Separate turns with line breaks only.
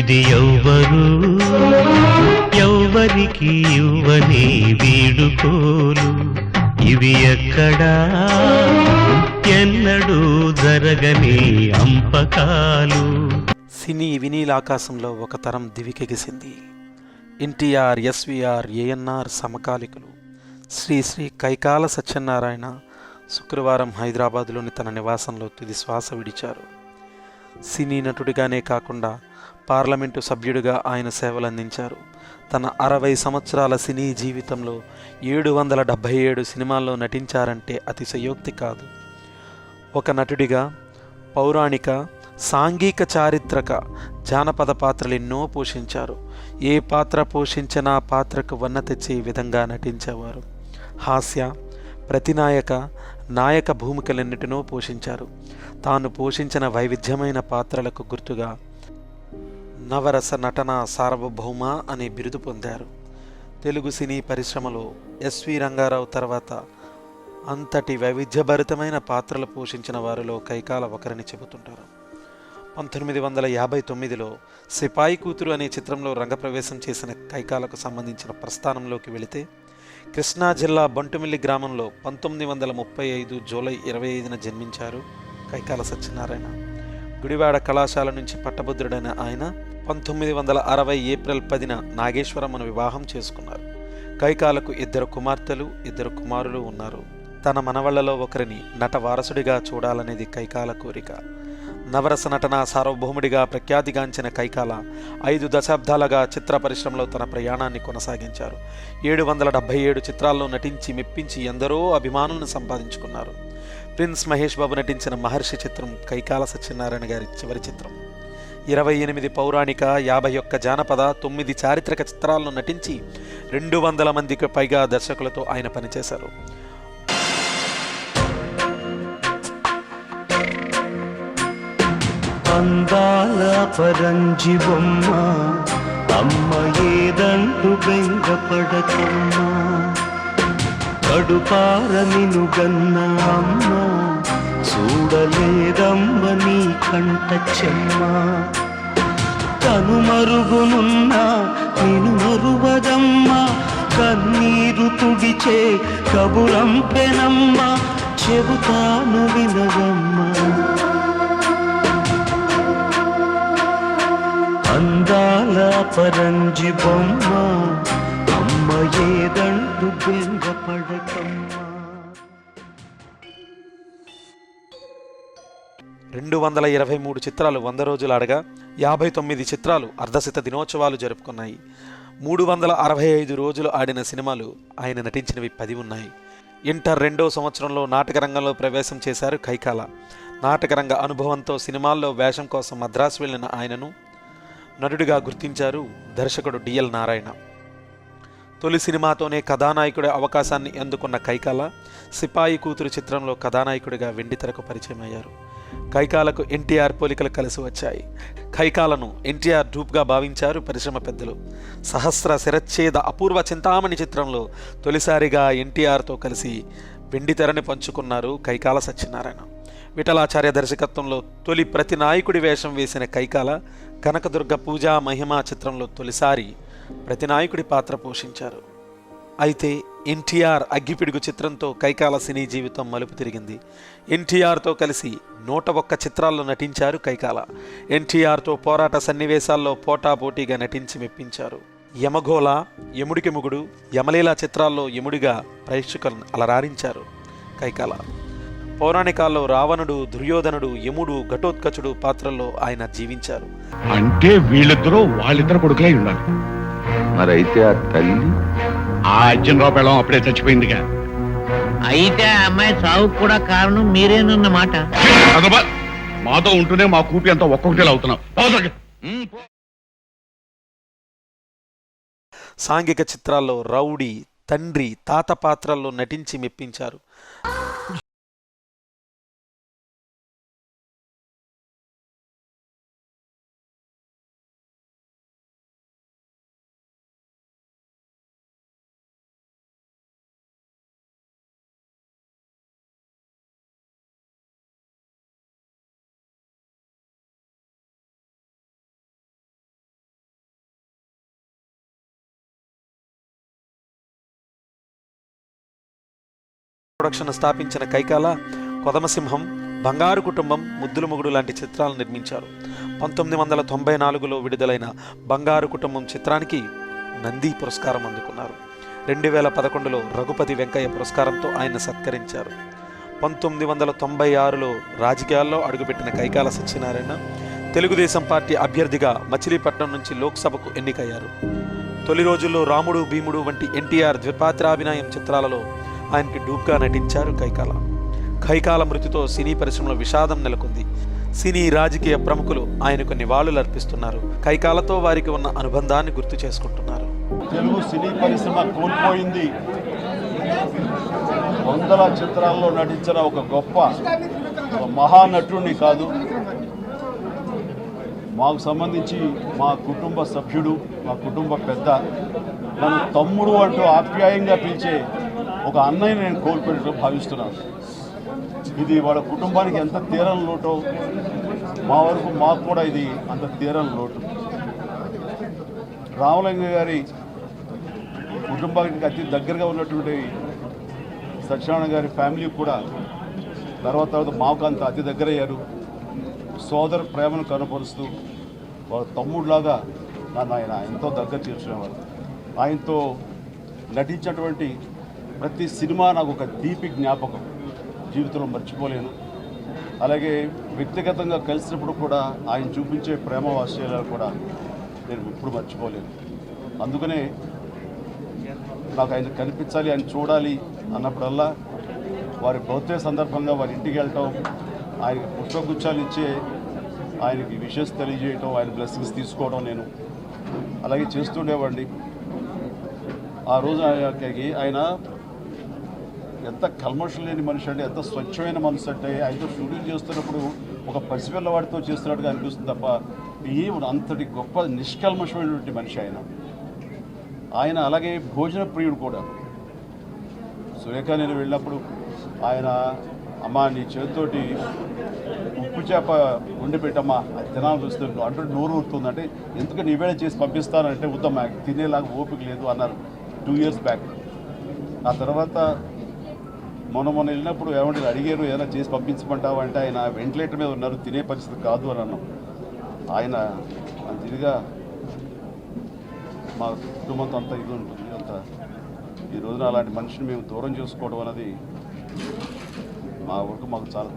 ఇది ఎవ్వరు ఎవ్వరికి ఇవ్వని వీడుకోలు, ఇవి ఎక్కడా ఎన్నడూ జరగని అంపకాలు.
సినీ వినీలాకాశంలో ఒక తరం దివికెగిసింది. ఎన్టీఆర్, ఎస్వీఆర్, ఏఎన్ఆర్ సమకాలికులు శ్రీ శ్రీ కైకాల సత్యనారాయణ శుక్రవారం హైదరాబాదులోని తన నివాసంలో తుది శ్వాస విడిచారు. సినీ నటుడిగానే కాకుండా పార్లమెంటు సభ్యుడిగా ఆయన సేవలందించారు. తన 60 సంవత్సరాల సినీ జీవితంలో 777 సినిమాల్లో నటించారంటే అతిశయోక్తి కాదు. ఒక నటుడిగా పౌరాణిక, సాంఘిక, చారిత్రక, జానపద పాత్రలు ఎన్నో పోషించారు. ఏ పాత్ర పోషించినా పాత్రకు వన్న తెచ్చే విధంగా నటించేవారు. హాస్య, ప్రతినాయక, నాయక భూమికలన్నిటినో పోషించారు. తాను పోషించిన వైవిధ్యమైన పాత్రలకు గుర్తుగా నవరస నటన సార్వభౌమ అనే బిరుదు పొందారు. తెలుగు సినీ పరిశ్రమలో ఎస్వి రంగారావు తర్వాత అంతటి వైవిధ్యభరితమైన పాత్రలు పోషించిన వారిలో కైకాల ఒకరని చెబుతుంటారు. 1959లో సిపాయి కూతురు అనే చిత్రంలో రంగప్రవేశం చేసిన కైకాలకు సంబంధించిన ప్రస్థానంలోకి వెళితే, కృష్ణా జిల్లా బంటుమిల్లి గ్రామంలో 1935 జూలై 25న జన్మించారు కైకాల సత్యనారాయణ. గుడివాడ కళాశాల నుంచి పట్టభద్రుడైన ఆయన 1960 ఏప్రిల్ 10న నాగేశ్వరమ్మను వివాహం చేసుకున్నారు. కైకాలకు 2 కుమార్తెలు, 2 కుమారులు ఉన్నారు. తన మనవళ్లలో ఒకరిని నట వారసుడిగా చూడాలనేది కైకాల కోరిక. నవరస నటన సార్వభౌముడిగా ప్రఖ్యాతిగాంచిన కైకాల 5 దశాబ్దాలుగా చిత్ర పరిశ్రమలో తన ప్రయాణాన్ని కొనసాగించారు. 777 చిత్రాల్లో నటించి మెప్పించి ఎందరో అభిమానులను సంపాదించుకున్నారు. ప్రిన్స్ మహేష్ బాబు నటించిన మహర్షి చిత్రం కైకాల సత్యనారాయణ గారి చివరి చిత్రం. 28 పౌరాణిక, 51 జానపద, 9 చారిత్రక చిత్రాల్లో నటించి 200 మందికి పైగా దర్శకులతో ఆయన పనిచేశారు.
అందాల పరంజి బొమ్మ అమ్మ ఏదంటూ బెంగపడకమ్మ, కడుపార నిను గన్న అమ్మ చూడలేదమ్మ నీ కంట చెమ్మ. తను మరుగునున్నా నిను మరువదమ్మ, కన్నీరు తుడిచే కబురంపెనమ్మ, చెబుతాను వినవమ్మ. అందాల పరంజి బొమ్మ అమ్మ ఏదంటూ బెంగపడకమ్మ.
223 చిత్రాలు 100 రోజులు ఆడగా 59 చిత్రాలు అర్ధశత దినోత్సవాలు జరుపుకున్నాయి. 365 రోజులు ఆడిన సినిమాలు ఆయన నటించినవి 10 ఉన్నాయి. ఇంటర్ 2వ సంవత్సరంలో నాటక రంగంలో ప్రవేశం చేశారు కైకాల. నాటకరంగ అనుభవంతో సినిమాల్లో వేషం కోసం మద్రాసు వెళ్ళిన ఆయనను నటుడిగా గుర్తించారు దర్శకుడు డిఎల్ నారాయణ. తొలి సినిమాతోనే కథానాయకుడి అవకాశాన్ని అందుకున్న కైకాల సిపాయి కూతురు చిత్రంలో కథానాయకుడిగా వెండితెరకు పరిచయం అయ్యారు. కైకాలకు ఎన్టీఆర్ పోలికలు కలిసి వచ్చాయి. కైకాలను ఎన్టీఆర్ డూప్గా భావించారు పరిశ్రమ పెద్దలు. సహస్ర శిరచ్ఛేద అపూర్వ చింతామణి చిత్రంలో తొలిసారిగా ఎన్టీఆర్తో కలిసి వెండితెరని పంచుకున్నారు కైకాల సత్యనారాయణ. విఠలాచార్య దర్శకత్వంలో తొలి ప్రతి నాయకుడి వేషం వేసిన కైకాల కనకదుర్గ పూజా మహిమ చిత్రంలో తొలిసారి ప్రతి నాయకుడి పాత్ర పోషించారు. అయితే ఎన్టీఆర్ అగ్గిపిడుగు చిత్రంతో కైకాల సినీ జీవితం మలుపు తిరిగింది. ఎన్టీఆర్తో కలిసి 101 చిత్రాల్లో నటించారు కైకాల. ఎన్టీఆర్తో పోరాట సన్నివేశాల్లో పోటాపోటీగా నటించి మెప్పించారు. యమగోళ, యముడికి మొగుడు, యమలీల చిత్రాల్లో యముడిగా ప్రేక్షకులను అలరారించారు కైకాల. పౌరాణికాల్లో రావణుడు, దుర్యోధనుడు, యముడు, ఘటోత్కచుడు పాత్రల్లో ఆయన జీవించారు.
అంటే వాళ్ళిద్దరు కొడుకులై ఉన్నారు.
మరైతే ఆ తల్లి
ఆ అర్జునరావు పెళ్ళం అప్పుడే చచ్చిపోయిందిగా.
అయితే ఆ అమ్మాయి సావుకు కూడా కారణం మీరేనన్నమాట.
మాతో ఉంటూనే మా కూపి అంతా ఒక్కొక్కటిలా అవుతున్నాం.
సాంఘిక చిత్రాల్లో రౌడీ, తండ్రి, తాత పాత్రల్లో నటించి మెప్పించారు. ప్రొడక్షన్ స్థాపించిన కైకాల కొదమసింహం, బంగారు కుటుంబం, ముద్దుల మొగుడు లాంటి చిత్రాలు నిర్మించారు. 1994లో విడుదలైన బంగారు కుటుంబం చిత్రానికి నంది పురస్కారం అందుకున్నారు. 2011లో రఘుపతి వెంకయ్య పురస్కారంతో ఆయన సత్కరించారు. 1996లో రాజకీయాల్లో అడుగుపెట్టిన కైకాల సత్యనారాయణ తెలుగుదేశం పార్టీ అభ్యర్థిగా మచిలీపట్నం నుంచి లోక్సభకు ఎన్నికయ్యారు. తొలి రోజుల్లో రాముడు భీముడు వంటి ఎన్టీఆర్ ద్విపాత్రాభినయం చిత్రాలలో ఆయనకి డూప్గా నటించారు కైకాల. కైకాల మృతితో సినీ పరిశ్రమలో విషాదం నెలకొంది. సినీ రాజకీయ ప్రముఖులు ఆయనకు నివాళులు అర్పిస్తున్నారు. కైకాలతో వారికి ఉన్న అనుబంధాన్ని గుర్తు చేసుకుంటున్నారు.
తెలుగు సినీ పరిశ్రమ కోల్పోయింది వందల చిత్రాల్లో నటించిన ఒక గొప్ప మహానటుడిని కాదు, మాకు సంబంధించి మా కుటుంబ సభ్యుడు, మా కుటుంబ పెద్ద, నన్ను తమ్ముడు అంటూ ఆప్యాయంగా పిలిచే ఒక అన్నయ్య నేను కోల్పోయినట్లు భావిస్తున్నాను. ఇది వాళ్ళ కుటుంబానికి ఎంత తీరని లోటో మా వరకు మాకు కూడా ఇది అంత తీరని లోటు. రామలింగ గారి కుటుంబానికి అతి దగ్గరగా ఉన్నటువంటి సత్యనారాయణ గారి ఫ్యామిలీ కూడా తర్వాత మాకు అంత అతి దగ్గర అయ్యారు. సోదర ప్రేమను కనపరుస్తూ వాళ్ళ తమ్ముడిలాగా నన్ను ఆయన ఎంతో దగ్గర చేర్చుకునేవారు. ఆయనతో నటించినటువంటి ప్రతి సినిమా నాకు ఒక తీపి జ్ఞాపకం, జీవితంలో మర్చిపోలేను. అలాగే వ్యక్తిగతంగా కలిసినప్పుడు కూడా ఆయన చూపించే ప్రేమ వాత్సల్యాలు కూడా నేను ఎప్పుడు మర్చిపోలేను. అందుకనే నాకు ఆయన కనిపించాలి, ఆయన చూడాలి అన్నప్పుడల్లా వారి బర్త్డే సందర్భంగా వారి ఇంటికి వెళ్ళటం, ఆయనకి పుష్పగుచ్చాలు ఇచ్చే ఆయనకి విషెస్ తెలియజేయటం, ఆయన బ్లెస్సింగ్స్ తీసుకోవడం నేను అలాగే చేస్తుండేవాడిని. ఆ రోజు ఆయన ఎంత కల్మషం లేని మనిషి అంటే, ఎంత స్వచ్ఛమైన మనసు అంటే, ఆయనతో షూటింగ్ చేస్తున్నప్పుడు ఒక పసిపిల్లవాడితో చేస్తున్నట్టుగా అనిపిస్తుంది తప్ప అంతటి గొప్ప నిష్కల్మషమైనటువంటి మనిషి ఆయన. అలాగే భోజన ప్రియుడు కూడా. సురేఖ నేను వెళ్ళినప్పుడు ఆయన, అమ్మా నీ చేతితోటి ఉప్పు చేప వండి పెట్టమ్మా, అది తినాలని చూస్తుంటాం అంటే నోరు ఊరుతుంది, అంటే ఎందుకు నీవేళ చేసి పంపిస్తానంటే వద్దమ్మా తినేలాగా ఓపిక లేదు అన్నారు 2 years బ్యాక్. ఆ తర్వాత మొన్న వెళ్ళినప్పుడు ఏమంటే అడిగారు ఏదైనా చేసి పంపించమంటావా అంటే ఆయన వెంటిలేటర్ మీద ఉన్నారు, తినే పరిస్థితి కాదు అని అన్నాం. ఆయన అంత ఇదిగా మా కుటుంబంతో అంతా ఇది ఉంటుంది. అంత ఈ రోజున అలాంటి మనిషిని మేము దూరం చేసుకోవడం అనేది మా వరకు మాకు చాలా